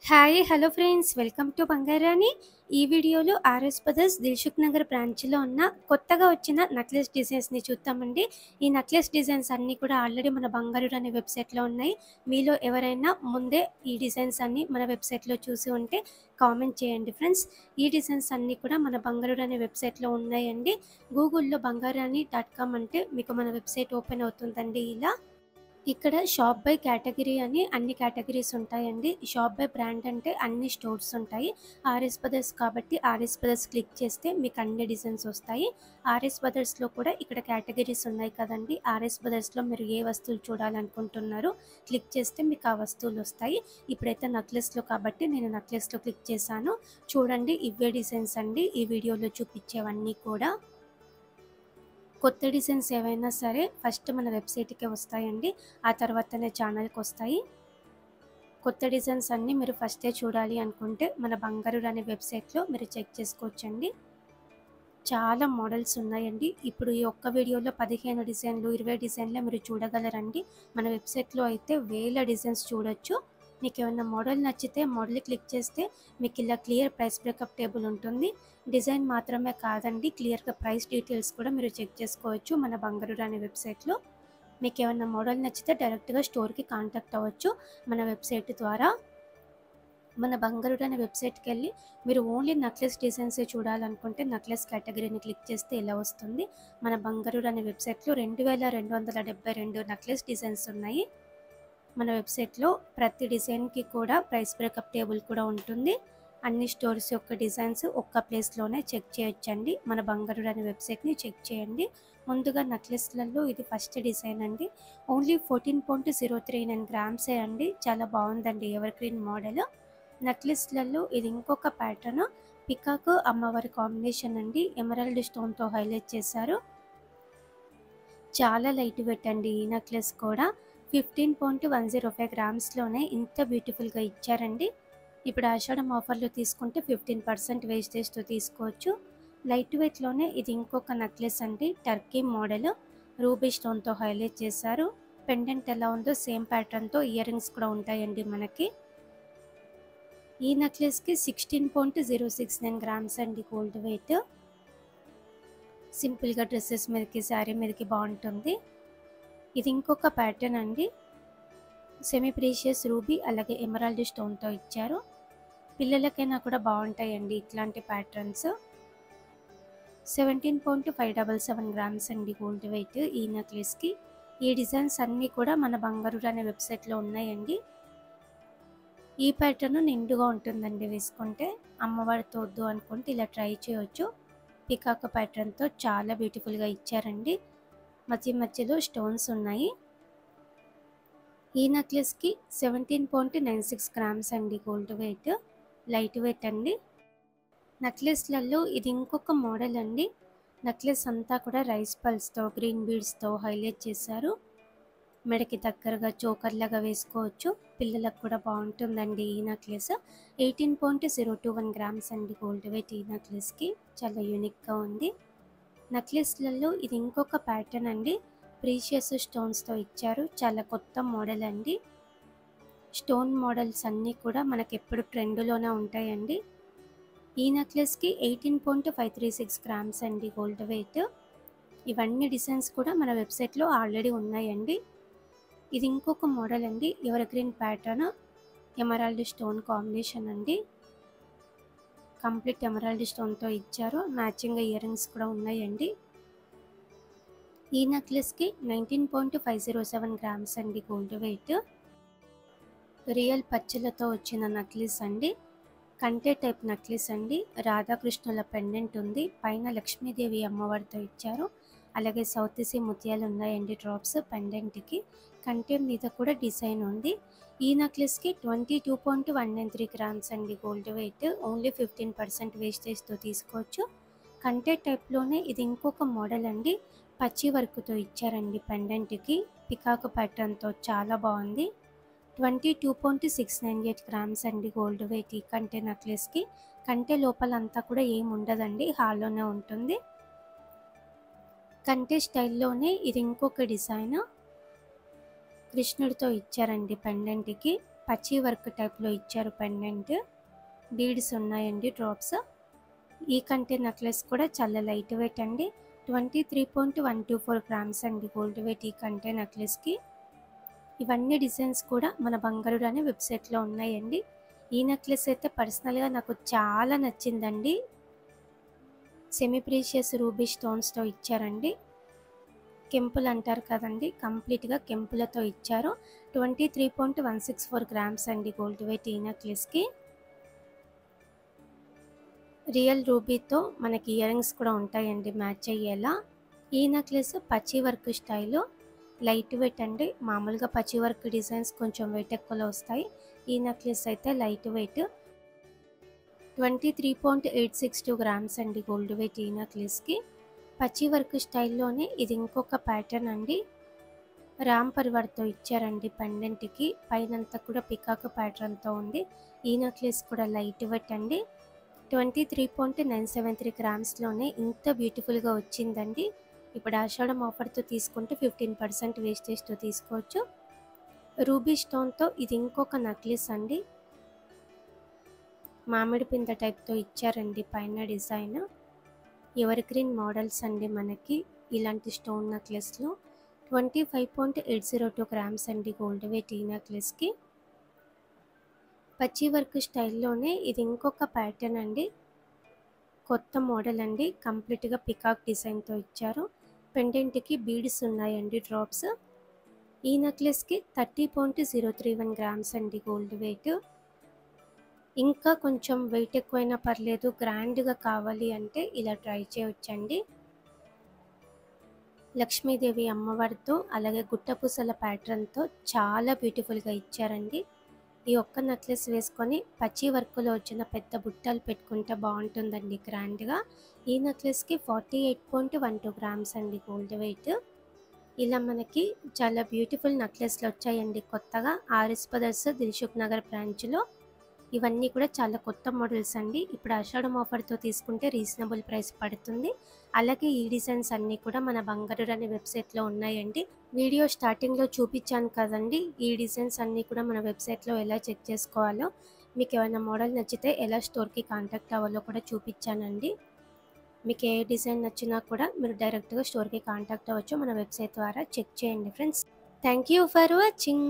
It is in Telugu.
Hi hello friends, welcome to Bangarani. ఈ వీడియోలో ఆర్ఎస్ బ్రదర్స్ దిల్సుఖ్ నగర్ బ్రాంచ్లో ఉన్న కొత్తగా వచ్చిన నక్లెస్ డిజైన్స్ని చూద్దామండి. ఈ నక్లెస్ డిజైన్స్ అన్నీ కూడా ఆల్రెడీ మన బంగారు అనే వెబ్సైట్లో ఉన్నాయి. మీలో ఎవరైనా ముందే ఈ డిజైన్స్ అన్నీ మన వెబ్సైట్లో చూసి ఉంటే కామెంట్ చేయండి ఫ్రెండ్స్. ఈ డిజైన్స్ అన్నీ కూడా మన బంగారు అనే వెబ్సైట్లో ఉన్నాయండి. గూగుల్లో బంగారాణి.com అంటే మీకు మన వెబ్సైట్ ఓపెన్ అవుతుందండి. ఇలా ఇక్కడ షాప్ బై కేటగిరీ అని అన్ని కేటగిరీస్ ఉంటాయండి. షాప్ బై బ్రాండ్ అంటే అన్ని స్టోర్స్ ఉంటాయి. ఆర్ఎస్ బ్రదర్స్ కాబట్టి ఆర్ఎస్ బ్రదర్స్ క్లిక్ చేస్తే మీకు అన్ని డిజైన్స్ వస్తాయి. ఆర్ఎస్ బ్రదర్స్లో కూడా ఇక్కడ కేటగిరీస్ ఉన్నాయి కదండి. ఆర్ఎస్ బ్రదర్స్లో మీరు ఏ వస్తువులు చూడాలనుకుంటున్నారో క్లిక్ చేస్తే మీకు ఆ వస్తువులు వస్తాయి. ఇప్పుడైతే నక్లెస్లో కాబట్టి నేను నక్లెస్లో క్లిక్ చేశాను. చూడండి, ఇవే డిజైన్స్ అండి ఈ వీడియోలో చూపించేవన్నీ కూడా. కొత్త డిజైన్స్ ఏవైనా సరే ఫస్ట్ మన వెబ్సైట్కే వస్తాయండి, ఆ తర్వాతనే ఛానల్కి వస్తాయి. కొత్త డిజైన్స్ అన్నీ మీరు ఫస్టే చూడాలి అనుకుంటే మన బంగారు అనే వెబ్సైట్లో మీరు చెక్ చేసుకోవచ్చండి. చాలా మోడల్స్ ఉన్నాయండి. ఇప్పుడు ఈ ఒక్క వీడియోలో 15 డిజైన్లు 20 డిజైన్లే మీరు చూడగలరండి. మన వెబ్సైట్లో అయితే వేల డిజైన్స్ చూడొచ్చు. మీకు ఏమైనా మోడల్ నచ్చితే మోడల్ క్లిక్ చేస్తే మీకు ఇలా క్లియర్ ప్రైస్ బ్రేకప్ టేబుల్ ఉంటుంది. డిజైన్ మాత్రమే కాదండి, క్లియర్గా ప్రైస్ డీటెయిల్స్ కూడా మీరు చెక్ చేసుకోవచ్చు మన బంగారు అనే వెబ్సైట్లో. మీకు ఏమైనా మోడల్ నచ్చితే డైరెక్ట్గా స్టోర్కి కాంటాక్ట్ అవ్వచ్చు మన వెబ్సైట్ ద్వారా. మన బంగారు అనే వెబ్సైట్కి వెళ్ళి మీరు ఓన్లీ నక్లెస్ డిజైన్సే చూడాలనుకుంటే నక్లెస్ కేటగిరీని క్లిక్ చేస్తే ఇలా వస్తుంది. మన బంగారు అనే వెబ్సైట్లో 2272 నక్లెస్ డిజైన్స్ ఉన్నాయి. మన వెబ్సైట్లో ప్రతి డిజైన్కి కూడా ప్రైస్ బ్రేకప్ టేబుల్ కూడా ఉంటుంది. అన్ని స్టోర్స్ యొక్క డిజైన్స్ ఒక్క ప్లేస్లోనే చెక్ చేయొచ్చండి. మన బంగారు అనే వెబ్సైట్ని చెక్ చేయండి. ముందుగా నక్లెస్లలో ఇది ఫస్ట్ డిజైన్ అండి. ఓన్లీ 14.039 గ్రామ్సే అండి. చాలా బాగుందండి, ఎవర్ గ్రీన్ మోడల్. నక్లెస్లలో ఇది ఇంకొక ప్యాటర్న్. పికాక్ అమ్మవారి కాంబినేషన్ అండి. ఎమరాల్డ్ స్టోన్తో హైలైట్ చేశారు. చాలా లైట్ వెయిట్ అండి ఈ నెక్లెస్ కూడా. 15.105 గ్రామ్స్లోనే ఇంత బ్యూటిఫుల్గా ఇచ్చారండి. ఇప్పుడు ఆషాఢం ఆఫర్లో తీసుకుంటే 15% వేస్టేజ్తో తీసుకోవచ్చు. లైట్ వెయిట్లోనే ఇది ఇంకొక నెక్లెస్ అండి. టర్కీ మోడల్ రూబీ స్టోన్తో హైలైట్ చేశారు. పెండెంట్ ఎలా ఉందో సేమ్ ప్యాటర్న్తో ఇయర్ రింగ్స్ కూడా ఉంటాయండి మనకి. ఈ నెక్లెస్కి 16.069 గ్రామ్స్ అండి గోల్డ్ వెయిట్. సింపుల్గా డ్రెస్సెస్ మీదకి శారీ మీదకి బాగుంటుంది. ఇది ఇంకొక ప్యాటర్న్ అండి. సెమీ ప్రీషియస్ రూబీ అలాగే ఎమరాల్డ్ స్టోన్తో ఇచ్చారు. పిల్లలకైనా కూడా బాగుంటాయండి ఇట్లాంటి ప్యాటర్న్స్. 17.577 గ్రామ్స్ అండి గోల్డ్ వెయిట్ ఈ నెక్లెస్కి. ఈ డిజైన్స్ అన్నీ కూడా మన బంగారు అనే వెబ్సైట్లో ఉన్నాయండి. ఈ ప్యాటర్న్ నిండుగా ఉంటుందండి వేసుకుంటే. అమ్మవారితో వద్దు అనుకుంటే ఇలా ట్రై చేయొచ్చు. పికాక్ ప్యాటర్న్తో చాలా బ్యూటిఫుల్గా ఇచ్చారండి. మధ్య మధ్యలో స్టోన్స్ ఉన్నాయి. ఈ నెక్లెస్కి 17.96 గ్రామ్స్ అండి గోల్డ్ వెయిట్. లైట్ వెయిట్ అండి. నెక్లెస్లలో ఇది ఇంకొక మోడల్ అండి. నెక్లెస్ అంతా కూడా రైస్ పల్స్తో గ్రీన్ బీడ్స్తో హైలైట్ చేశారు. మెడకి దగ్గరగా చోకర్ లాగా వేసుకోవచ్చు. పిల్లలకు కూడా బాగుంటుందండి ఈ నెక్లెస్. 18.021 గ్రామ్స్ అండి గోల్డ్ వెయిట్ ఈ నెక్లెస్కి. చాలా యూనిక్గా ఉంది. నెక్లెస్లలో ఇది ఇంకొక ప్యాటర్న్ అండి. ప్రీషియస్ స్టోన్స్తో ఇచ్చారు. చాలా కొత్త మోడల్ అండి. స్టోన్ మోడల్స్ అన్నీ కూడా మనకి ఎప్పుడు ట్రెండ్లోనే ఉంటాయండి. ఈ నెక్లెస్కి 18.536 గ్రామ్స్ అండి గోల్డ్ వెయిట్. ఇవన్నీ డిజైన్స్ కూడా మన వెబ్సైట్లో ఆల్రెడీ ఉన్నాయండి. ఇది ఇంకొక మోడల్ అండి. Ever green pattern emerald stone combination అండి. కంప్లీట్ ఎమరాల్డ్ స్టోన్తో ఇచ్చారు. మ్యాచింగ్ ఇయర్ రింగ్స్ కూడా ఉన్నాయండి. ఈ నెక్లెస్కి 19.507 గ్రామ్స్ అండి గోల్డ్ వెయిట్. రియల్ పచ్చలతో వచ్చిన నెక్లెస్ అండి. కంటే టైప్ నెక్లెస్ అండి. రాధాకృష్ణుల పెండెంట్ ఉంది. పైన లక్ష్మీదేవి అమ్మవారితో ఇచ్చారు. అలాగే సౌత్ సీ ముత్యాలు ఉన్నాయండి డ్రాప్స్ పెండెంట్కి. కంటే మీద కూడా డిజైన్ ఉంది. ఈ నెక్లెస్కి 22.193 గ్రామ్స్ అండి గోల్డ్ వెయిట్. ఓన్లీ 15% వేస్టేజ్తో తీసుకోవచ్చు. కంటే టైప్లోనే ఇది ఇంకొక మోడల్ అండి. పచ్చి వర్క్తో ఇచ్చారండి పెండెంట్కి. పికాక్ ప్యాటర్న్తో చాలా బాగుంది. 22.698 గ్రామ్స్ అండి గోల్డ్ వెయిట్ ఈ కంటే నెక్లెస్కి. కంటే లోపలంతా కూడా ఏమి ఉండదండి, హాల్లోనే ఉంటుంది. కంటే స్టైల్లోనే ఇది ఇంకొక డిజైన్. కృష్ణుడితో ఇచ్చారండి పెండెంట్కి. పచ్చి వర్క్ టైప్లో ఇచ్చారు పెండెంట్. బీడ్స్ ఉన్నాయండి డ్రాప్స్. ఈ కంటే నెక్లెస్ కూడా చాలా లైట్ వెయిట్ అండి. 23.124 గ్రామ్స్ అండి గోల్డ్ వెయిట్ ఈ కంటే నెక్లెస్కి. ఇవన్నీ డిజైన్స్ కూడా మన బంగారు రాణి వెబ్సైట్లో ఉన్నాయండి. ఈ నెక్లెస్ అయితే పర్సనల్గా నాకు చాలా నచ్చిందండి. సెమీ ప్రీషియస్ రూబీ స్టోన్స్తో ఇచ్చారండి. కెంపులు అంటారు కదండి, కంప్లీట్గా కెంపులతో ఇచ్చారు. 23.164 గ్రామ్స్ అండి గోల్డ్ వెయిట్ ఈ నెక్లెస్కి. రియల్ రూబీతో మనకి ఇయర్ రింగ్స్ కూడా ఉంటాయండి మ్యాచ్ అయ్యేలా. ఈ నెక్లెస్ పచ్చి వర్క్ స్టైలు, లైట్ వెయిట్ అండి. మామూలుగా పచ్చి వర్క్ డిజైన్స్ కొంచెం వెయిట్ ఎక్కువలో వస్తాయి. ఈ నెక్లెస్ అయితే లైట్ వెయిట్. 23.862 గ్రామ్స్ అండి గోల్డ్ వెయిట్ ఈ నెక్లెస్కి. పచ్చి వర్క్ స్టైల్లోనే ఇది ఇంకొక ప్యాటర్న్ అండి. రామ్ పరివార్తో ఇచ్చారండి పెండెంట్కి. పైనంతా కూడా పికాక్ ప్యాటర్న్తో ఉంది. ఈ నెక్లెస్ కూడా లైట్ వెయిట్ అండి. 23.973 గ్రామ్స్లోనే ఇంత బ్యూటిఫుల్గా వచ్చిందండి. ఇప్పుడు ఆషాఢం ఆఫర్తో తీసుకుంటే 15% వేస్టేజ్తో తీసుకోవచ్చు. రూబీ స్టోన్తో ఇది ఇంకొక నెక్లెస్ అండి. మామిడి పింద టైప్తో ఇచ్చారండి పైన డిజైన్. ఎవర్ గ్రీన్ మోడల్స్ అండి మనకి ఇలాంటి స్టోన్ నెక్లెస్లు. 25.802 గ్రామ్స్ అండి గోల్డ్ వెయిట్ ఈ నెక్లెస్కి. పచ్చి వర్క్ స్టైల్లోనే ఇది ఇంకొక ప్యాటర్న్ అండి. కొత్త మోడల్ అండి. కంప్లీట్గా పికాక్ డిజైన్తో ఇచ్చారు. పెండెంట్కి బీడ్స్ ఉన్నాయండి డ్రాప్స్. ఈ నెక్లెస్కి 30.031 గ్రామ్స్ అండి గోల్డ్ వెయిట్. ఇంకా కొంచెం వెయిట్ ఎక్కువైనా పర్లేదు, గ్రాండ్గా కావాలి అంటే ఇలా ట్రై చేయవచ్చండి. లక్ష్మీదేవి అమ్మవారితో అలాగే గుట్టపూసల ప్యాటర్న్తో చాలా బ్యూటిఫుల్గా ఇచ్చారండి. ఈ ఒక్క నెక్లెస్ వేసుకొని పచ్చి వర్క్లో వచ్చిన పెద్ద బుట్టలు పెట్టుకుంటే బాగుంటుందండి గ్రాండ్గా. ఈ నెక్లెస్కి 48.12 గ్రామ్స్ అండి గోల్డ్ వెయిట్. ఇలా మనకి చాలా బ్యూటిఫుల్ నెక్లెస్లు వచ్చాయండి కొత్తగా ఆర్ఎస్ బ్రదర్స్ దిల్సుఖ్ నగర్ బ్రాంచ్లో. ఇవన్నీ కూడా చాలా కొత్త మోడల్స్ అండి. ఇప్పుడు ఆషాఢం ఆఫర్తో తీసుకుంటే రీజనబుల్ ప్రైస్ పడుతుంది. అలాగే ఈ డిజైన్స్ అన్నీ కూడా మన బంగారు రాణి వెబ్సైట్లో ఉన్నాయండి. వీడియో స్టార్టింగ్లో చూపించాను కదండి, ఈ డిజైన్స్ అన్నీ కూడా మన వెబ్సైట్లో ఎలా చెక్ చేసుకోవాలో, మీకు ఏమైనా మోడల్ నచ్చితే ఎలా స్టోర్కి కాంటాక్ట్ అవ్వాలో కూడా చూపించానండి. మీకు ఏ డిజైన్ నచ్చినా కూడా మీరు డైరెక్ట్గా స్టోర్కి కాంటాక్ట్ అవ్వచ్చు. మన వెబ్సైట్ ద్వారా చెక్ చేయండి friends. Thank you for watching.